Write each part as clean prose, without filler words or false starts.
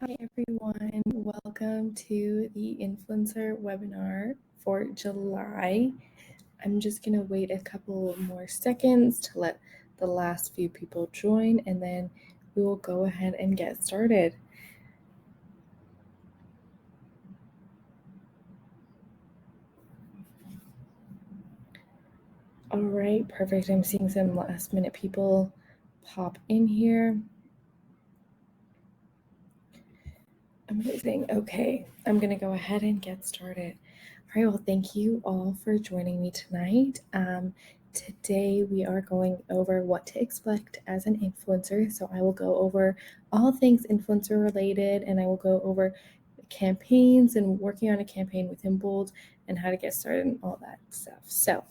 Hi everyone, welcome to the influencer webinar for July. I'm just gonna wait a couple more seconds to let the last few people join, and then we will go ahead and get started. All right, perfect. I'm seeing some last minute people pop in here. Amazing. Okay, I'm gonna go ahead and get started. All right, well, thank you all for joining me tonight. Today we are going over what to expect as an influencer. So I will go over all things influencer related, and I will go over campaigns and working on a campaign within Bold and how to get started and all that stuff. So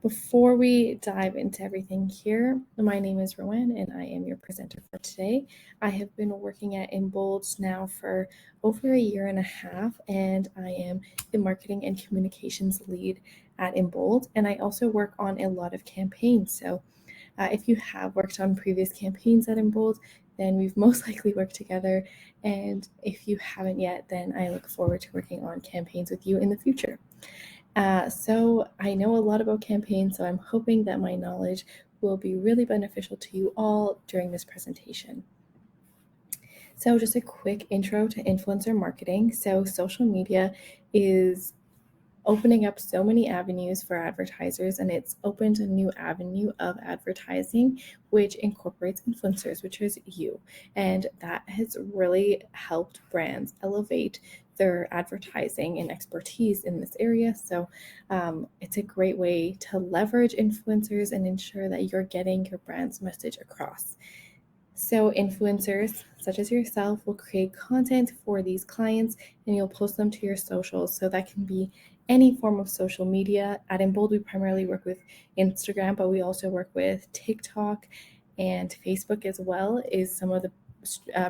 before we dive into everything here, my name is Rowan and I am your presenter for today. I have been working at InBold now for over a year and a half, and I am the marketing and communications lead at InBold, and I also work on a lot of campaigns. So if you have worked on previous campaigns at InBold, then we've most likely worked together, and if you haven't yet, then I look forward to working on campaigns with you in the future. So I know a lot about campaigns, so I'm hoping that my knowledge will be really beneficial to you all during this presentation. So just a quick intro to influencer marketing. So social media is opening up so many avenues for advertisers, and it's opened a new avenue of advertising which incorporates influencers, which is you, and that has really helped brands elevate their advertising and expertise in this area. So it's a great way to leverage influencers and ensure that you're getting your brand's message across. So influencers such as yourself will create content for these clients, and you'll post them to your socials. So that can be any form of social media. At InBold, we primarily work with Instagram, but we also work with TikTok and Facebook as well, is some of the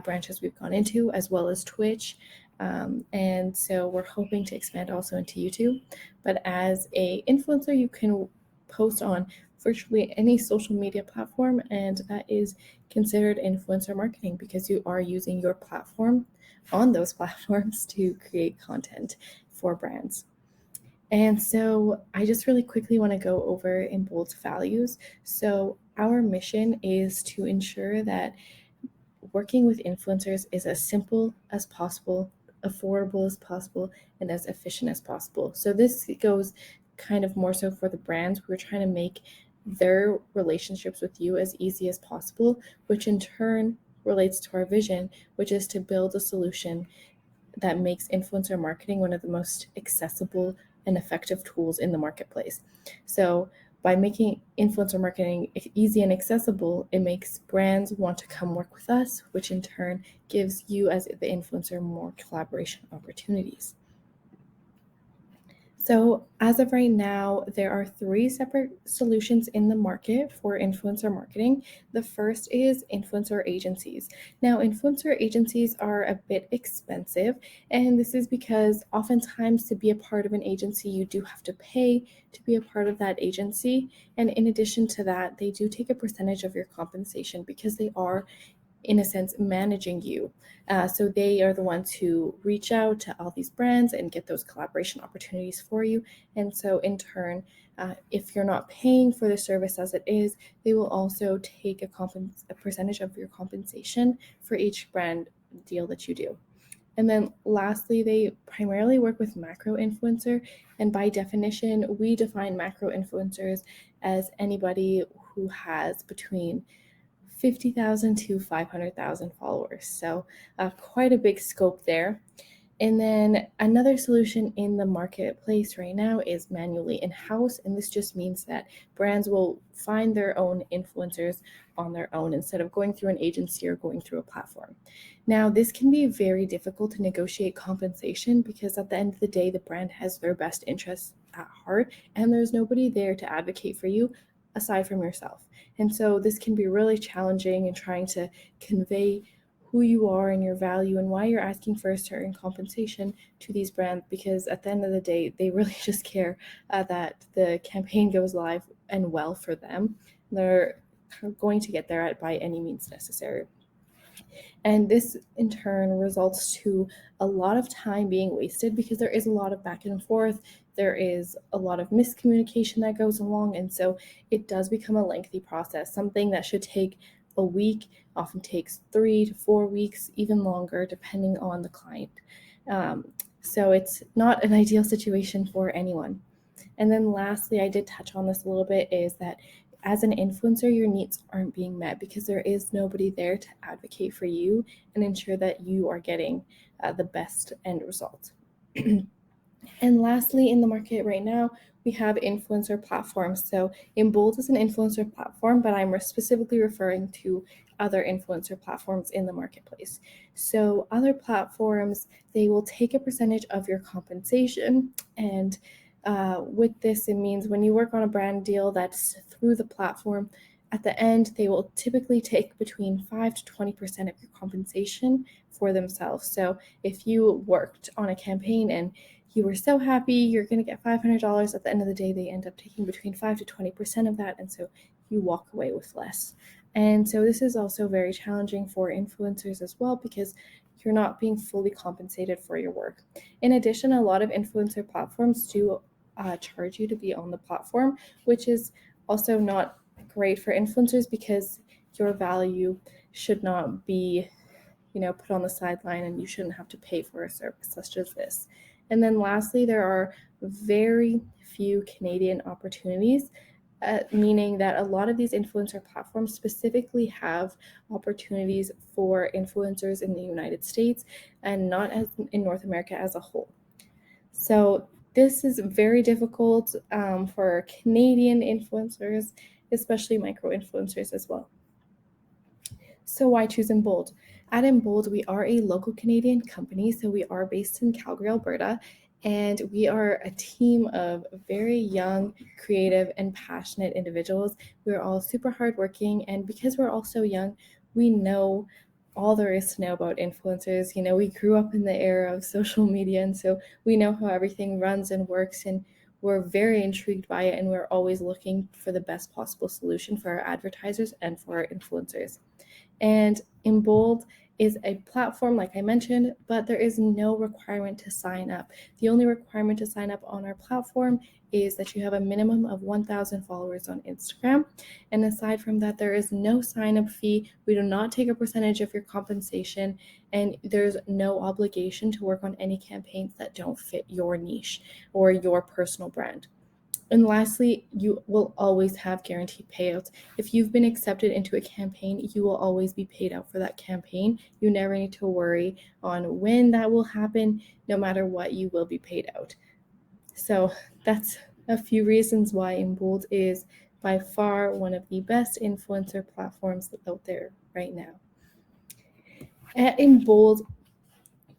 branches we've gone into, as well as Twitch. And so we're hoping to expand also into YouTube. But as a influencer, you can post on virtually any social media platform, and that is considered influencer marketing because you are using your platform on those platforms to create content for brands. And so I just really quickly want to go over InBold's values. So our mission is to ensure that working with influencers is as simple as possible, affordable as possible, and as efficient as possible. So this goes kind of more so for the brands. We're trying to make their relationships with you as easy as possible, which in turn relates to our vision, which is to build a solution that makes influencer marketing one of the most accessible and effective tools in the marketplace. So by making influencer marketing easy and accessible, it makes brands want to come work with us, which in turn gives you as the influencer more collaboration opportunities. So as of right now, there are 3 separate solutions in the market for influencer marketing. The first is influencer agencies. Now, influencer agencies are a bit expensive, and this is because oftentimes to be a part of an agency, you do have to pay to be a part of that agency. And in addition to that, they do take a percentage of your compensation because they are, in a sense, managing you. So they are the ones who reach out to all these brands and get those collaboration opportunities for you. And so in turn, if you're not paying for the service as it is, they will also take a percentage of your compensation for each brand deal that you do. And then lastly, they primarily work with macro influencer. And by definition, we define macro influencers as anybody who has between 50,000 to 500,000 followers. So quite a big scope there. And then another solution in the marketplace right now is manually in-house. And this just means that brands will find their own influencers on their own instead of going through an agency or going through a platform. Now, this can be very difficult to negotiate compensation because at the end of the day, the brand has their best interests at heart, and there's nobody there to advocate for you aside from yourself. And so this can be really challenging in trying to convey who you are and your value and why you're asking for a certain compensation to these brands, because at the end of the day, they really just care that the campaign goes live and well for them. They're going to get there by any means necessary. And this in turn results to a lot of time being wasted because there is a lot of back and forth. There is a lot of miscommunication that goes along. And so it does become a lengthy process. Something that should take a week often takes 3 to 4 weeks, even longer, depending on the client. So it's not an ideal situation for anyone. And then lastly, I did touch on this a little bit, is that as an influencer, your needs aren't being met because there is nobody there to advocate for you and ensure that you are getting the best end result. And lastly, in the market right now, we have influencer platforms. So Embold is an influencer platform, but I'm specifically referring to other influencer platforms in the marketplace. So other platforms, they will take a percentage of your compensation, and with this, it means when you work on a brand deal that's through the platform, at the end, they will typically take between 5 to 20% of your compensation for themselves. So if you worked on a campaign and you were so happy, you're going to get $500. At the end of the day, they end up taking between 5 to 20% of that. And so you walk away with less. And so this is also very challenging for influencers as well because you're not being fully compensated for your work. In addition, a lot of influencer platforms do charge you to be on the platform, which is also not great for influencers because your value should not be, put on the sideline, and you shouldn't have to pay for a service such as this. And then lastly, there are very few Canadian opportunities, meaning that a lot of these influencer platforms specifically have opportunities for influencers in the United States and not as in North America as a whole. So this is very difficult for Canadian influencers, especially micro influencers as well. So why choose Embold? At Embold, we are a local Canadian company, so we are based in Calgary, Alberta, and we are a team of very young, creative, and passionate individuals. We're all super hardworking, and because we're all so young, we know all there is to know about influencers. We grew up in the era of social media, and so we know how everything runs and works, and we're very intrigued by it, and we're always looking for the best possible solution for our advertisers and for our influencers. And Embold is a platform, like I mentioned, but there is no requirement to sign up. The only requirement to sign up on our platform is that you have a minimum of 1,000 followers on Instagram. And aside from that, there is no sign-up fee. We do not take a percentage of your compensation, and there's no obligation to work on any campaigns that don't fit your niche or your personal brand. And lastly, you will always have guaranteed payouts. If you've been accepted into a campaign, you will always be paid out for that campaign. You never need to worry on when that will happen. No matter what, you will be paid out. So that's a few reasons why Embold is by far one of the best influencer platforms out there right now. At Embold,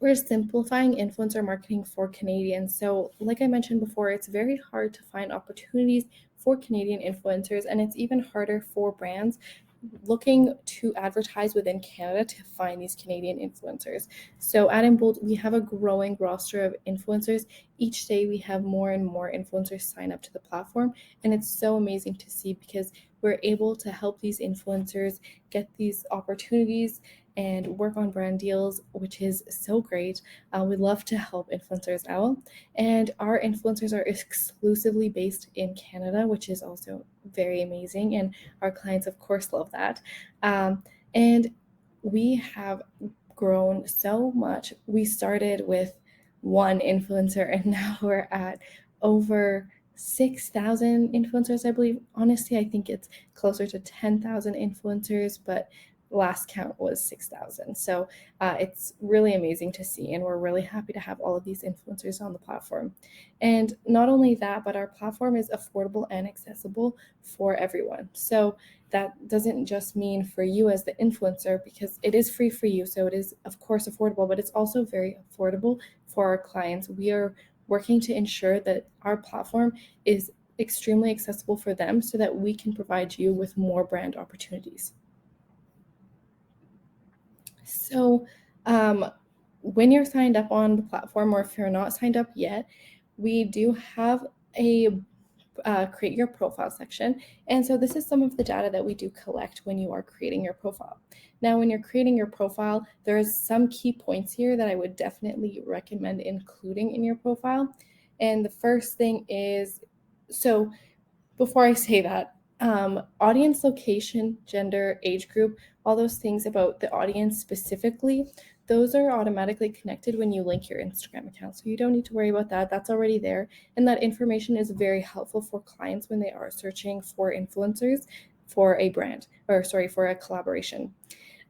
we're simplifying influencer marketing for Canadians. So, like I mentioned before, it's very hard to find opportunities for Canadian influencers, and it's even harder for brands looking to advertise within Canada to find these Canadian influencers. So at Embold, we have a growing roster of influencers. Each day we have more and more influencers sign up to the platform, and it's so amazing to see because we're able to help these influencers get these opportunities and work on brand deals, which is so great. We love to help influencers out. And our influencers are exclusively based in Canada, which is also very amazing. And our clients, of course, love that. And we have grown so much. We started with one influencer, and now we're at over 6,000 influencers, I believe. Honestly, I think it's closer to 10,000 influencers, but last count was 6,000. So it's really amazing to see, and we're really happy to have all of these influencers on the platform. And not only that, but our platform is affordable and accessible for everyone. So that doesn't just mean for you as the influencer, because it is free for you. So it is, of course, affordable, but it's also very affordable for our clients. We are working to ensure that our platform is extremely accessible for them so that we can provide you with more brand opportunities. So when you're signed up on the platform, or if you're not signed up yet, we do have a create your profile section. And so this is some of the data that we do collect when you are creating your profile. Now, when you're creating your profile, there's some key points here that I would definitely recommend including in your profile. And the first thing is, so before I say that, audience location, gender, age group, all those things about the audience specifically, those are automatically connected when you link your Instagram account. So you don't need to worry about that. That's already there. And that information is very helpful for clients when they are searching for influencers for a brand, or sorry, for a collaboration.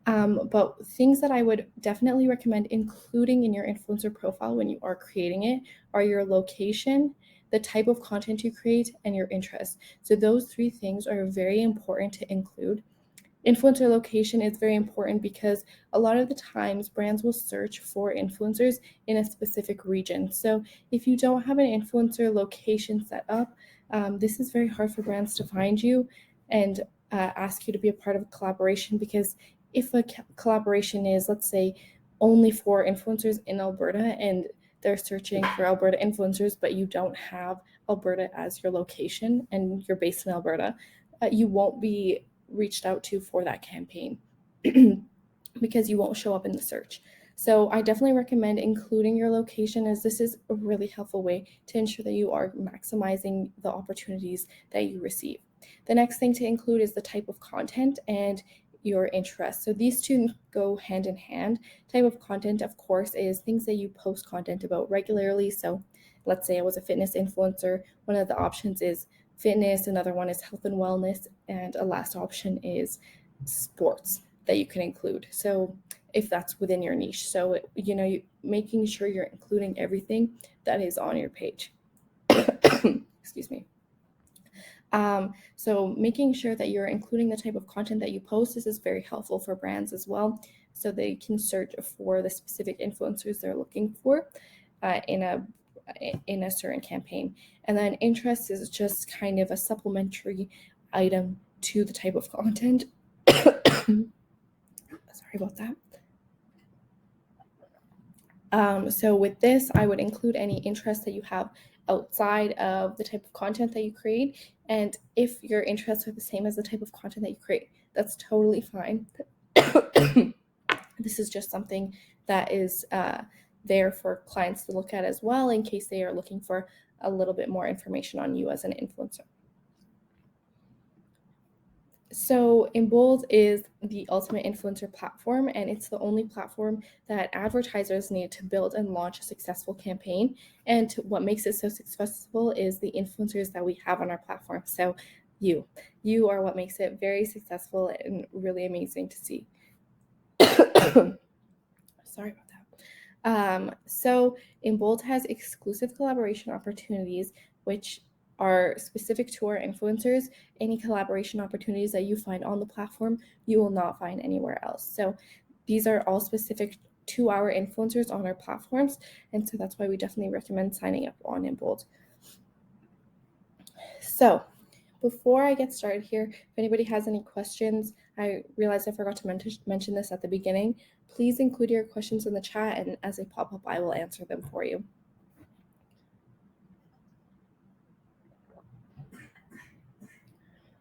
But things that I would definitely recommend including in your influencer profile when you are creating it are your location, the type of content you create, and your interests. So those three things are very important to include. Influencer location is very important because a lot of the times brands will search for influencers in a specific region. So if you don't have an influencer location set up, this is very hard for brands to find you and ask you to be a part of a collaboration, because if a collaboration is, let's say, only for influencers in Alberta and they're searching for Alberta influencers, but you don't have Alberta as your location and you're based in Alberta, you won't be reached out to for that campaign because you won't show up in the search. So I definitely recommend including your location, as this is a really helpful way to ensure that you are maximizing the opportunities that you receive. The next thing to include is the type of content and your interests. So these two go hand in hand. Type of content, of course, is things that you post content about regularly. So let's say I was a fitness influencer. One of the options is fitness, another one is health and wellness, and a last option is sports that you can include. So if that's within your niche. So, making sure you're including everything that is on your page. Excuse me. So making sure that you're including the type of content that you post, this is very helpful for brands as well. So they can search for the specific influencers they're looking for in a certain campaign. And then interest is just kind of a supplementary item to the type of content. Sorry about that. So with this, I would include any interest that you have outside of the type of content that you create. And if your interests are the same as the type of content that you create, that's totally fine. This is just something that is there for clients to look at as well, in case they are looking for a little bit more information on you as an influencer. So Embold is the ultimate influencer platform, and it's the only platform that advertisers need to build and launch a successful campaign. And what makes it so successful is the influencers that we have on our platform. So you are what makes it very successful and really amazing to see. Sorry about that. So Embold has exclusive collaboration opportunities, which are specific to our influencers. Any collaboration opportunities that you find on the platform, you will not find anywhere else. So these are all specific to our influencers on our platforms. And so that's why we definitely recommend signing up on Embold. So before I get started here, if anybody has any questions, I realized I forgot to mention this at the beginning. Please include your questions in the chat, and as they pop up, I will answer them for you.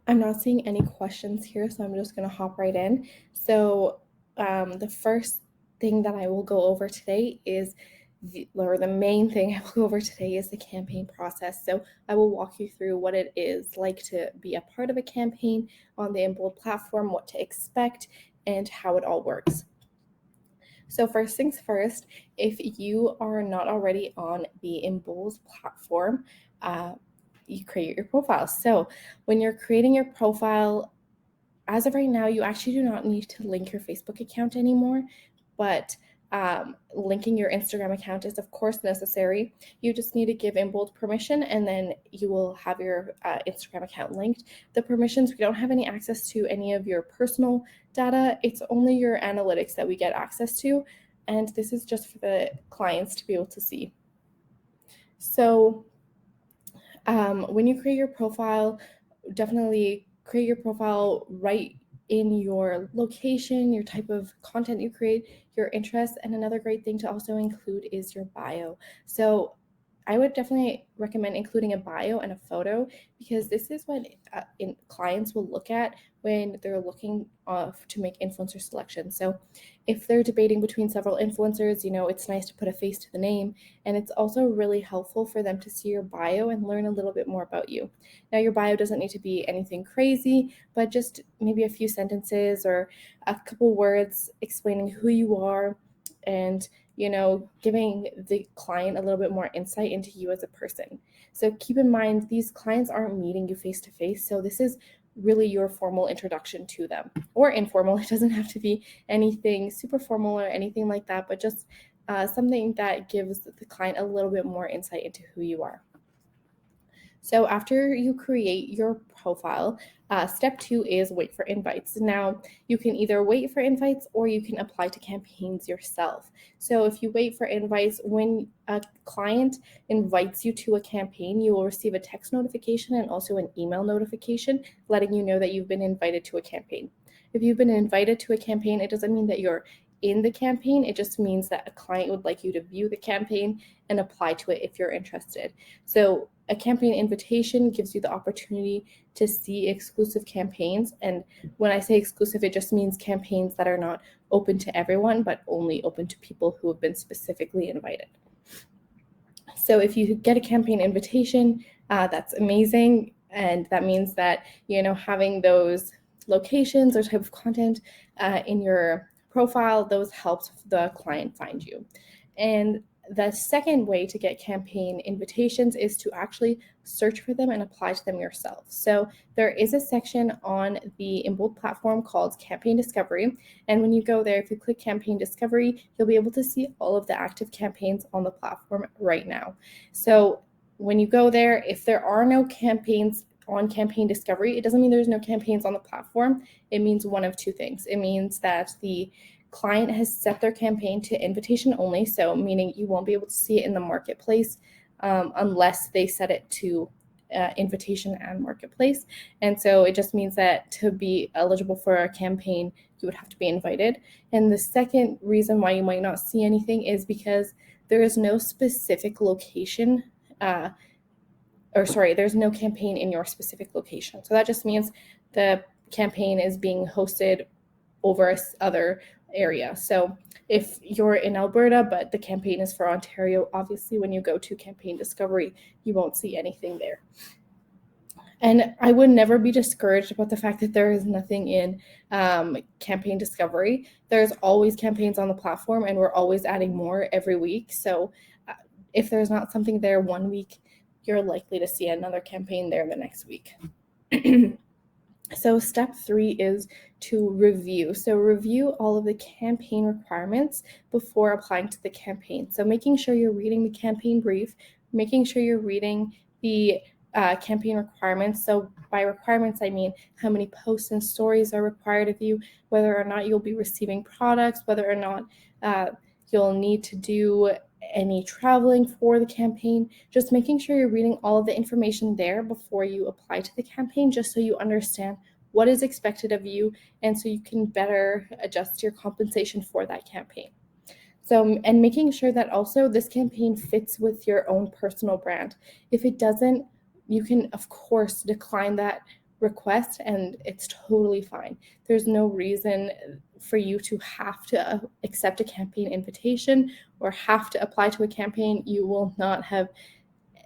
I'm not seeing any questions here, so I'm just going to hop right in. So the first thing that I will go over today is the main thing I will go over today is the campaign process. So I will walk you through what it is like to be a part of a campaign on the Embold platform, what to expect, and how it all works. So first things first, if you are not already on the Embold platform, you create your profile. So when you're creating your profile, as of right now, you actually do not need to link your Facebook account anymore, but linking your Instagram account is of course necessary. You just need to give Embold permission, and then you will have your Instagram account linked. The permissions, we don't have any access to any of your personal data. It's only your analytics that we get access to, and this is just for the clients to be able to see. So when you create your profile, definitely create your profile right in your location, your type of content you create, your interests, and another great thing to also include is your bio. So I would definitely recommend including a bio and a photo, because this is what clients will look at when they're looking to make influencer selection. So if they're debating between several influencers, it's nice to put a face to the name, and it's also really helpful for them to see your bio and learn a little bit more about you. Now, your bio doesn't need to be anything crazy, but just maybe a few sentences or a couple words explaining who you are, and giving the client a little bit more insight into you as a person. So keep in mind, these clients aren't meeting you face to face, so this is really your formal introduction to them, or informal. It doesn't have to be anything super formal or anything like that, but just something that gives the client a little bit more insight into who you are. So after you create your profile, step 2 is wait for invites. Now, you can either wait for invites or you can apply to campaigns yourself. So if you wait for invites, when a client invites you to a campaign, you will receive a text notification and also an email notification letting you know that you've been invited to a campaign. If you've been invited to a campaign, it doesn't mean that you're in the campaign. It just means that a client would like you to view the campaign and apply to it if you're interested. So a campaign invitation gives you the opportunity to see exclusive campaigns. And when I say exclusive, it just means campaigns that are not open to everyone, but only open to people who have been specifically invited. So if you get a campaign invitation, that's amazing. And that means that, having those locations or type of content in your profile, those helps the client find you. And the second way to get campaign invitations is to actually search for them and apply to them yourself. So there is a section on the Imbold platform called Campaign Discovery. And when you go there, if you click Campaign Discovery, you'll be able to see all of the active campaigns on the platform right now. So when you go there, if there are no campaigns on Campaign Discovery, it doesn't mean there's no campaigns on the platform. It means one of two things. It means that the client has set their campaign to invitation only, so meaning you won't be able to see it in the marketplace unless they set it to invitation and marketplace. And so it just means that to be eligible for a campaign, you would have to be invited. And the second reason why you might not see anything is because there is no specific location there's no campaign in your specific location. So that just means the campaign is being hosted over other area. So if you're in Alberta, but the campaign is for Ontario, obviously when you go to Campaign Discovery, you won't see anything there. And I would never be discouraged about the fact that there is nothing in Campaign Discovery. There's always campaigns on the platform, and we're always adding more every week. So if there's not something there one week, you're likely to see another campaign there the next week. So step 3 is to review. So review all of the campaign requirements before applying to the campaign. So making sure you're reading the campaign brief, making sure you're reading the campaign requirements. So by requirements, I mean how many posts and stories are required of you, whether or not you'll be receiving products, whether or not you'll need to do any traveling for the campaign. Just making sure you're reading all of the information there before you apply to the campaign, just so you understand what is expected of you, and so you can better adjust your compensation for that campaign. So, and making sure that also this campaign fits with your own personal brand. If it doesn't, you can of course decline that request, and it's totally fine. There's no reason for you to have to accept a campaign invitation or have to apply to a campaign. You will not have,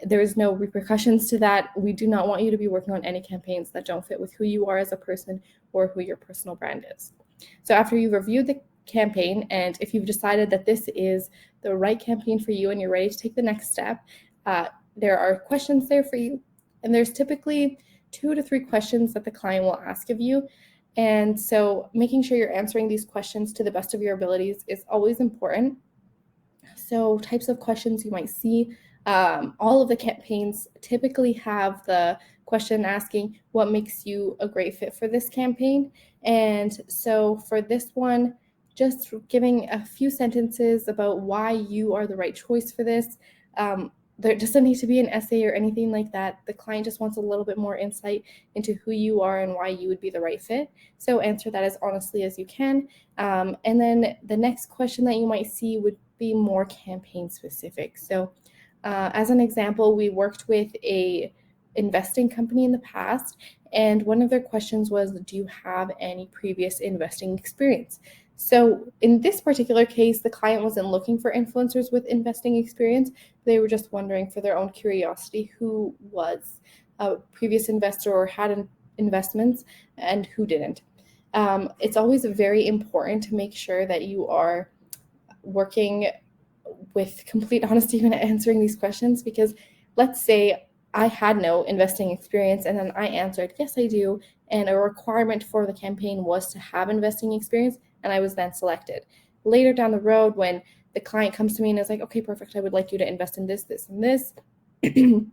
there's no repercussions to that. We do not want you to be working on any campaigns that don't fit with who you are as a person or who your personal brand is. So after you've reviewed the campaign, and if you've decided that this is the right campaign for you and you're ready to take the next step, there are questions there for you. And there's typically 2 to 3 questions that the client will ask of you. And so making sure you're answering these questions to the best of your abilities is always important. So types of questions you might see, all of the campaigns typically have the question asking what makes you a great fit for this campaign. And so for this one, just giving a few sentences about why you are the right choice for this. There doesn't need to be an essay or anything like that. The client just wants a little bit more insight into who you are and why you would be the right fit. So answer that as honestly as you can. And then the next question that you might see would be more campaign specific. So As an example, we worked with a investing company in the past, and one of their questions was, do you have any previous investing experience? So in this particular case, the client wasn't looking for influencers with investing experience. They were just wondering for their own curiosity who was a previous investor or had investments and who didn't. It's always very important to make sure that you are working with complete honesty when answering these questions, because let's say I had no investing experience and then I answered, yes, I do. And a requirement for the campaign was to have investing experience, and I was then selected. Later down the road, when the client comes to me and is like, okay, perfect, I would like you to invest in this, this, and this. Can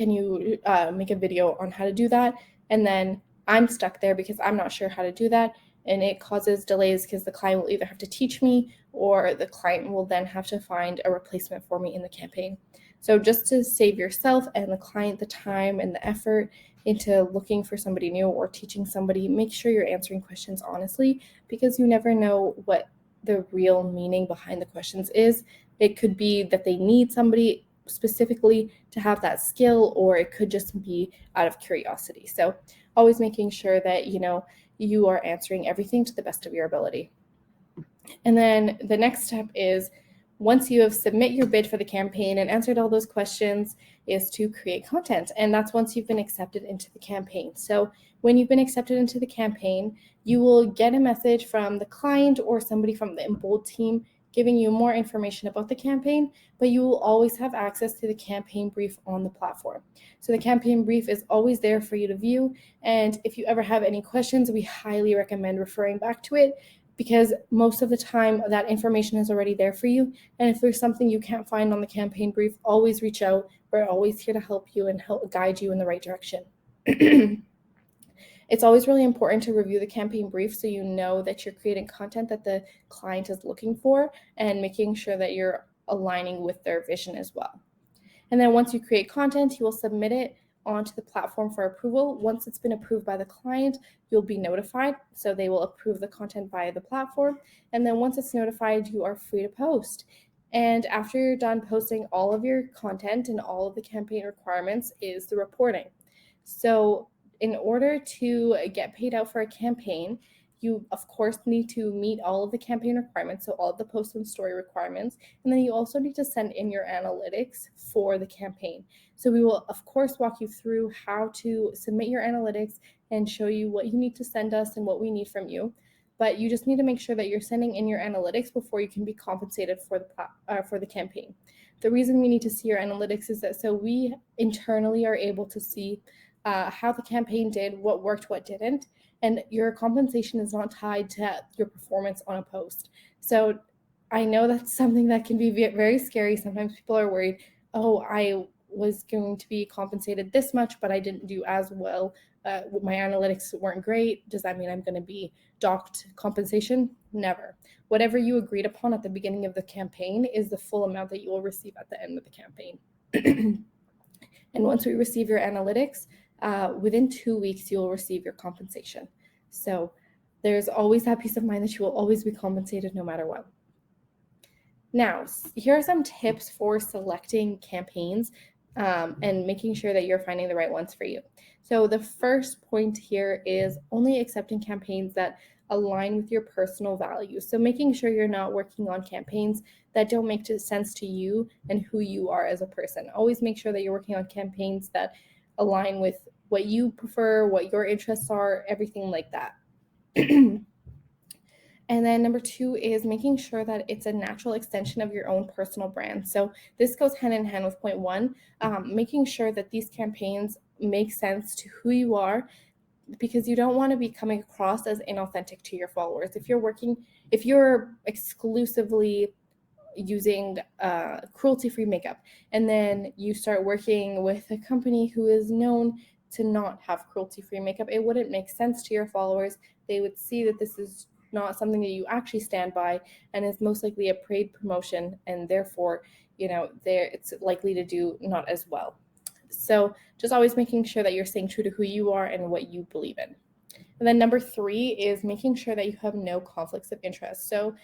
you make a video on how to do that? And then I'm stuck there because I'm not sure how to do that. And it causes delays because the client will either have to teach me or the client will then have to find a replacement for me in the campaign. So just to save yourself and the client the time and the effort into looking for somebody new or teaching somebody, make sure you're answering questions honestly, because you never know what the real meaning behind the questions is. It could be that they need somebody specifically to have that skill, or it could just be out of curiosity. So always making sure that you are answering everything to the best of your ability. And then the next step is, once you have submit your bid for the campaign and answered all those questions, is to create content. And that's once you've been accepted into the campaign. So when you've been accepted into the campaign, you will get a message from the client or somebody from the Embold team giving you more information about the campaign, but you will always have access to the campaign brief on the platform. So the campaign brief is always there for you to view. And if you ever have any questions, we highly recommend referring back to it, because most of the time that information is already there for you. And if there's something you can't find on the campaign brief, always reach out. We're always here to help you and help guide you in the right direction. It's always really important to review the campaign brief so you know that you're creating content that the client is looking for, and making sure that you're aligning with their vision as well. And then once you create content, you will submit it onto the platform for approval. Once it's been approved by the client, you'll be notified. So they will approve the content via the platform. And then once it's notified, you are free to post. And after you're done posting all of your content and all of the campaign requirements is the reporting. So in order to get paid out for a campaign, you of course need to meet all of the campaign requirements, so all of the post and story requirements, and then you also need to send in your analytics for the campaign. So we will of course walk you through how to submit your analytics and show you what you need to send us and what we need from you. But you just need to make sure that you're sending in your analytics before you can be compensated for the campaign. The reason we need to see your analytics is that so we internally are able to see how the campaign did, what worked, what didn't, and your compensation is not tied to your performance on a post. So I know that's something that can be very scary. Sometimes people are worried, oh, I was going to be compensated this much, but I didn't do as well. My analytics weren't great. Does that mean I'm going to be docked compensation? Never. Whatever you agreed upon at the beginning of the campaign is the full amount that you will receive at the end of the campaign. And once we receive your analytics, within 2 weeks, you will receive your compensation. So there's always that peace of mind that you will always be compensated no matter what. Now, here are some tips for selecting campaigns and making sure that you're finding the right ones for you. So the first point here is only accepting campaigns that align with your personal values. So making sure you're not working on campaigns that don't make sense to you and who you are as a person. Always make sure that you're working on campaigns that align with what you prefer, what your interests are, everything like that. And then number 2 is making sure that it's a natural extension of your own personal brand. So this goes hand in hand with point 1, making sure that these campaigns make sense to who you are, because you don't want to be coming across as inauthentic to your followers. If you're exclusively using cruelty-free makeup, and then you start working with a company who is known to not have cruelty-free makeup, it wouldn't make sense to your followers. They would see that this is not something that you actually stand by, and is most likely a paid promotion, and therefore, it's likely to do not as well. So just always making sure that you're staying true to who you are and what you believe in. And then number 3 is making sure that you have no conflicts of interest. So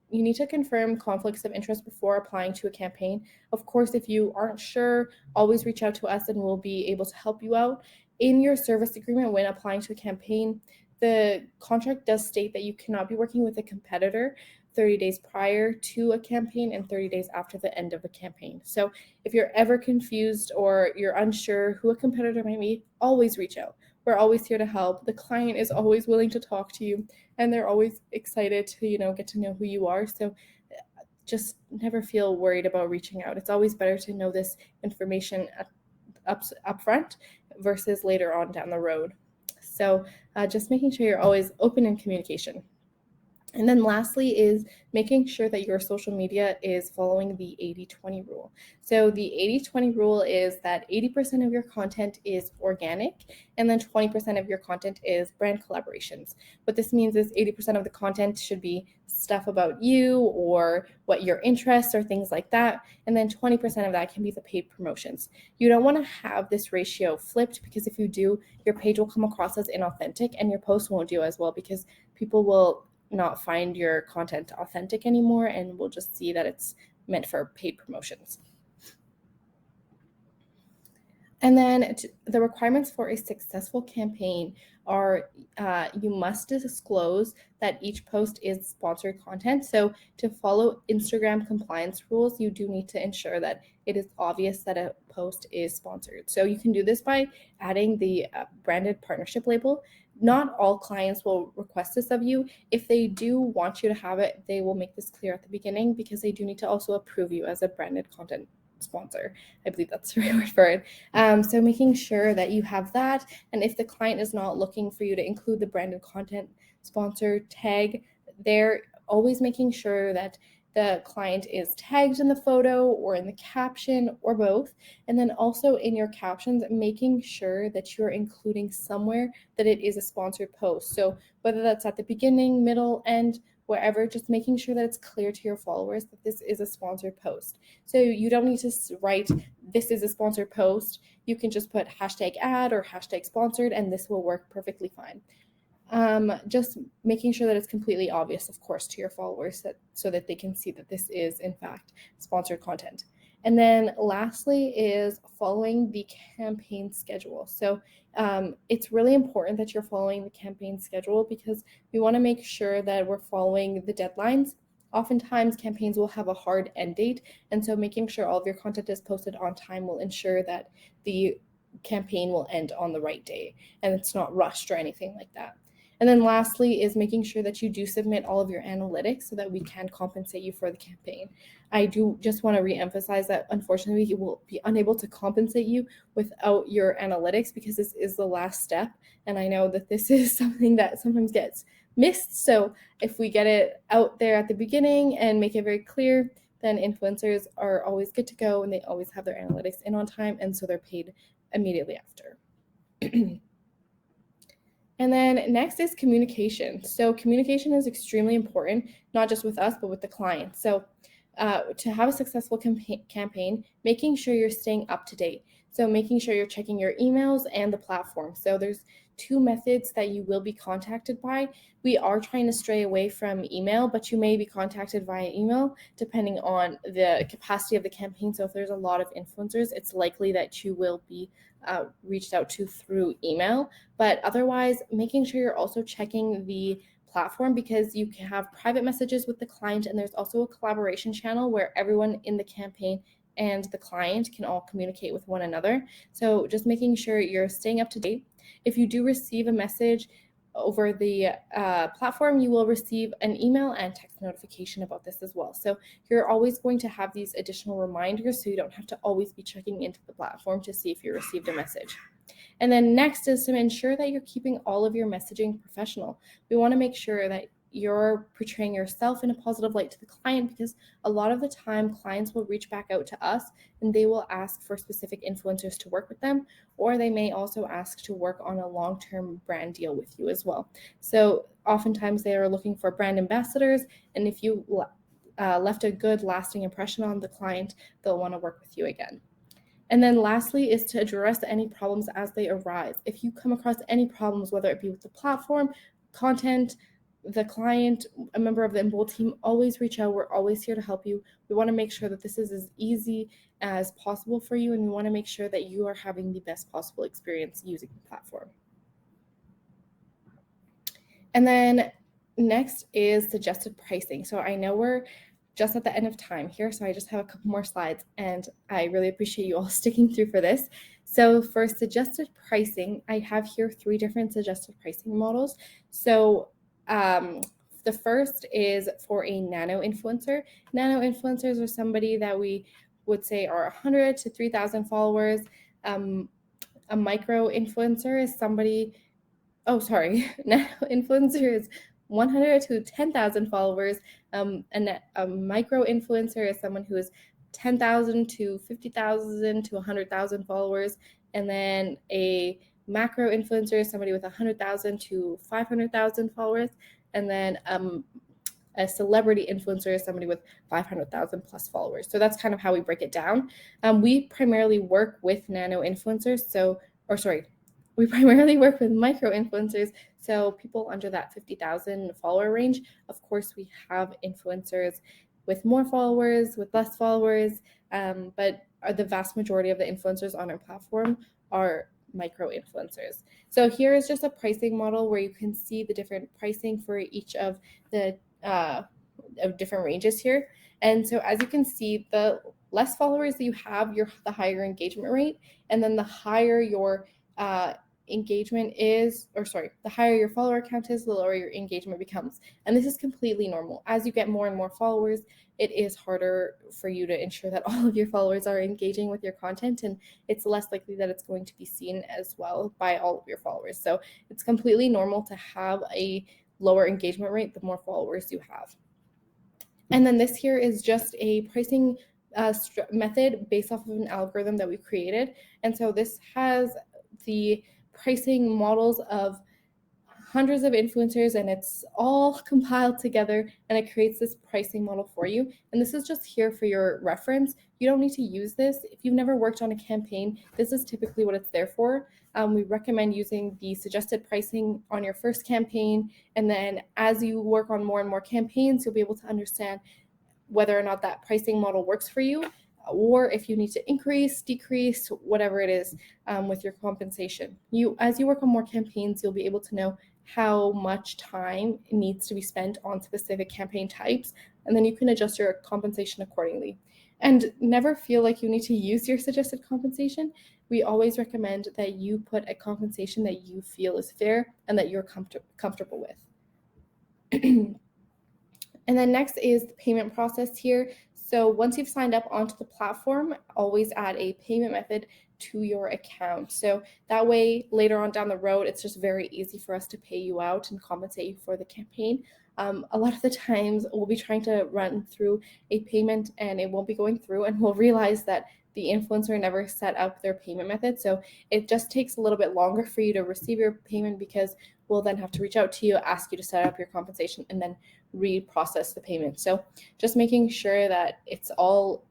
you need to confirm conflicts of interest before applying to a campaign. Of course, if you aren't sure, always reach out to us and we'll be able to help you out. In your service agreement when applying to a campaign, the contract does state that you cannot be working with a competitor 30 days prior to a campaign and 30 days after the end of a campaign. So if you're ever confused or you're unsure who a competitor might be, always reach out. We're always here to help. The client is always willing to talk to you and they're always excited to, get to know who you are. So just never feel worried about reaching out. It's always better to know this information up front versus later on down the road. So just making sure you're always open in communication. And then lastly is making sure that your social media is following the 80-20 rule. So the 80-20 rule is that 80% of your content is organic and then 20% of your content is brand collaborations. What this means is 80% of the content should be stuff about you or what your interests or things like that. And then 20% of that can be the paid promotions. You don't want to have this ratio flipped because if you do, your page will come across as inauthentic and your post won't do as well because people will not find your content authentic anymore and we'll just see that it's meant for paid promotions. And then the requirements for a successful campaign are you must disclose that each post is sponsored content. So to follow Instagram compliance rules, you do need to ensure that it is obvious that a post is sponsored. So you can do this by adding the branded partnership label. Not all clients will request this of you. If they do want you to have it, they will make this clear at the beginning because they do need to also approve you as a branded content sponsor. I believe that's the right word for it. So making sure that you have that. And if the client is not looking for you to include the branded content sponsor tag, they're always making sure that the client is tagged in the photo or in the caption or both. And then also in your captions, making sure that you're including somewhere that it is a sponsored post. So whether that's at the beginning, middle, end, wherever, just making sure that it's clear to your followers that this is a sponsored post. So you don't need to write, this is a sponsored post. You can just put hashtag ad or hashtag sponsored, and this will work perfectly fine. Just making sure that it's completely obvious, of course, to your followers so that they can see that this is, in fact, sponsored content. And then lastly is following the campaign schedule. So it's really important that you're following the campaign schedule because we want to make sure that we're following the deadlines. Oftentimes campaigns will have a hard end date, and so making sure all of your content is posted on time will ensure that the campaign will end on the right day and it's not rushed or anything like that. And then lastly is making sure that you do submit all of your analytics so that we can compensate you for the campaign. I do just want to reemphasize that unfortunately we will be unable to compensate you without your analytics because this is the last step. And I know that this is something that sometimes gets missed. So if we get it out there at the beginning and make it very clear, then influencers are always good to go and they always have their analytics in on time. And so they're paid immediately after. And then next is communication. So communication is extremely important, not just with us, but with the client. So to have a successful campaign, making sure you're staying up to date. So making sure you're checking your emails and the platform. So there's two methods that you will be contacted by. We are trying to stray away from email, but you may be contacted via email depending on the capacity of the campaign. So if there's a lot of influencers, it's likely that you will be reached out to through email. But otherwise, making sure you're also checking the platform because you can have private messages with the client, and there's also a collaboration channel where everyone in the campaign and the client can all communicate with one another. So just making sure you're staying up to date. If you do receive a message over the platform, you will receive an email and text notification about this as well. So you're always going to have these additional reminders so you don't have to always be checking into the platform to see if you received a message. And then next is to ensure that you're keeping all of your messaging professional. We want to make sure that you're portraying yourself in a positive light to the client because a lot of the time clients will reach back out to us and they will ask for specific influencers to work with them, or they may also ask to work on a long-term brand deal with you as well. So oftentimes they are looking for brand ambassadors, and if you left a good lasting impression on the client, they'll want to work with you again. And then lastly is to address any problems as they arise. If you come across any problems, whether it be with the platform, content, the client, a member of the Embold team, always reach out. We're always here to help you. We want to make sure that this is as easy as possible for you, and we want to make sure that you are having the best possible experience using the platform. And then next is suggested pricing. So I know we're just at the end of time here, so I just have a couple more slides, and I really appreciate you all sticking through for this. So for suggested pricing, I have here 3 different suggested pricing models. So the first is for a nano influencer. Nano influencers are somebody that we would say are 100 to 3,000 followers. A micro influencer is somebody, nano influencer is 100 to 10,000 followers. And a micro influencer is someone who is 10,000 to 50,000 to 100,000 followers. And then a macro influencer is somebody with 100,000 to 500,000 followers. And then a celebrity influencer is somebody with 500,000 plus followers. So that's kind of how we break it down. We primarily work with nano influencers. We primarily work with micro influencers, so people under that 50,000 follower range. Of course, we have influencers with more followers, with less followers, but the vast majority of the influencers on our platform are micro influencers. So here is just a pricing model where you can see the different pricing for each of the different ranges here. And so as you can see, the less followers that you have, the higher engagement rate, and then the higher your engagement is, the higher your follower count is, the lower your engagement becomes. And this is completely normal. As you get more and more followers, it is harder for you to ensure that all of your followers are engaging with your content, and it's less likely that it's going to be seen as well by all of your followers. So it's completely normal to have a lower engagement rate the more followers you have. And then this here is just a pricing method based off of an algorithm that we created. And so this has the pricing models of hundreds of influencers, and it's all compiled together, and it creates this pricing model for you. And this is just here for your reference. You don't need to use this. If you've never worked on a campaign, this is typically what it's there for. We recommend using the suggested pricing on your first campaign, and then as you work on more and more campaigns, you'll be able to understand whether or not that pricing model works for you, or if you need to increase, decrease, whatever it is with your compensation. As you work on more campaigns, you'll be able to know how much time needs to be spent on specific campaign types, and then you can adjust your compensation accordingly. And never feel like you need to use your suggested compensation. We always recommend that you put a compensation that you feel is fair and that you're comfortable with. And then next is the payment process here. So once you've signed up onto the platform, always add a payment method to your account. So that way, later on down the road, it's just very easy for us to pay you out and compensate you for the campaign. A lot of the times we'll be trying to run through a payment and it won't be going through, and we'll realize that the influencer never set up their payment method. So it just takes a little bit longer for you to receive your payment, because we'll then have to reach out to you, ask you to set up your compensation, and then reprocess the payment. So just making sure that it's all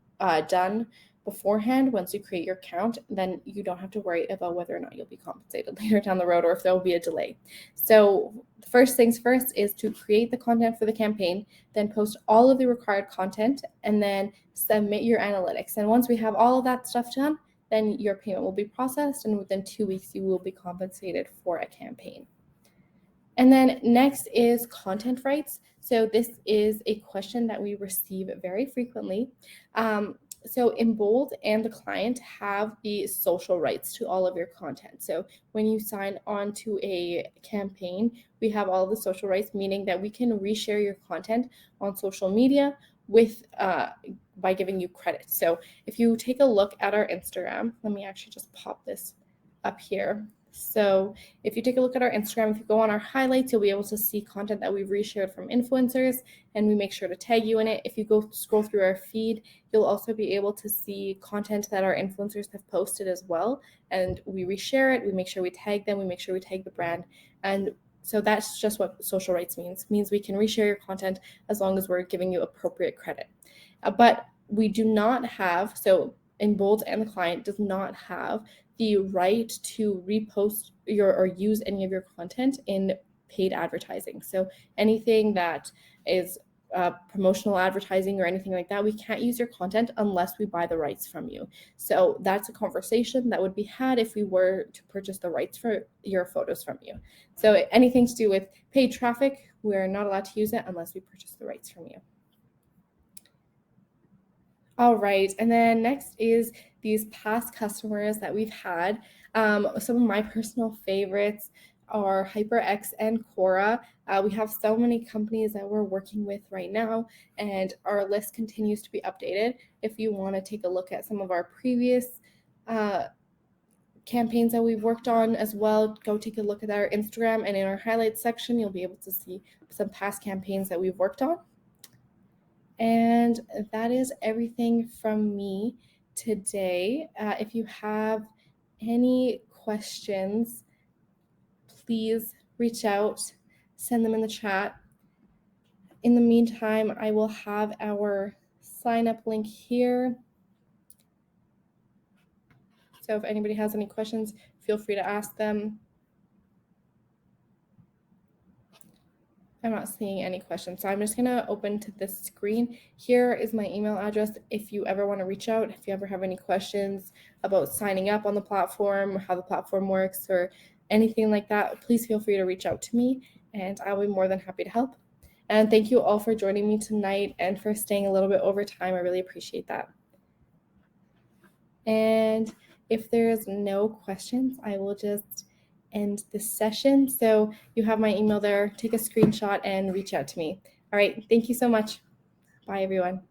done beforehand. Once you create your account, then you don't have to worry about whether or not you'll be compensated later down the road, or if there will be a delay. So first things first is to create the content for the campaign, then post all of the required content, and then submit your analytics. And once we have all of that stuff done, then your payment will be processed, and within 2 weeks you will be compensated for a campaign. And then next is content rights. So this is a question that we receive very frequently. So Embold and the client have the social rights to all of your content. So when you sign on to a campaign, we have all the social rights, meaning that we can reshare your content on social media with by giving you credit. So if you take a look at our Instagram, let me actually just pop this up here. So if you take a look at our Instagram, if you go on our highlights, you'll be able to see content that we've reshared from influencers, and we make sure to tag you in it. If you go scroll through our feed, you'll also be able to see content that our influencers have posted as well, and we reshare it. We make sure we tag them. We make sure we tag the brand. And so that's just what social rights means. It means we can reshare your content as long as we're giving you appropriate credit. But we do not have, so Embold and the client does not have the right to repost or use any of your content in paid advertising. So anything that is promotional advertising or anything like that, we can't use your content unless we buy the rights from you. So that's a conversation that would be had if we were to purchase the rights for your photos from you. So anything to do with paid traffic, we're not allowed to use it unless we purchase the rights from you. All right, and then next is these past customers that we've had. Some of my personal favorites are HyperX and Quora. We have so many companies that we're working with right now, and our list continues to be updated. If you want to take a look at some of our previous campaigns that we've worked on as well, go take a look at our Instagram, and in our highlights section, you'll be able to see some past campaigns that we've worked on. And that is everything from me today. If you have any questions, please reach out, send them in the chat. In the meantime, I will have our sign up link here. So if anybody has any questions, feel free to ask them. I'm not seeing any questions, so I'm just gonna open to this screen. Here is my email address if you ever want to reach out, if you ever have any questions about signing up on the platform, or how the platform works, or anything like that, please feel free to reach out to me, and I'll be more than happy to help. And thank you all for joining me tonight and for staying a little bit over time. I really appreciate that. And if there's no questions, I will just end this session. So you have my email there. Take a screenshot and reach out to me. All right. Thank you so much. Bye, everyone.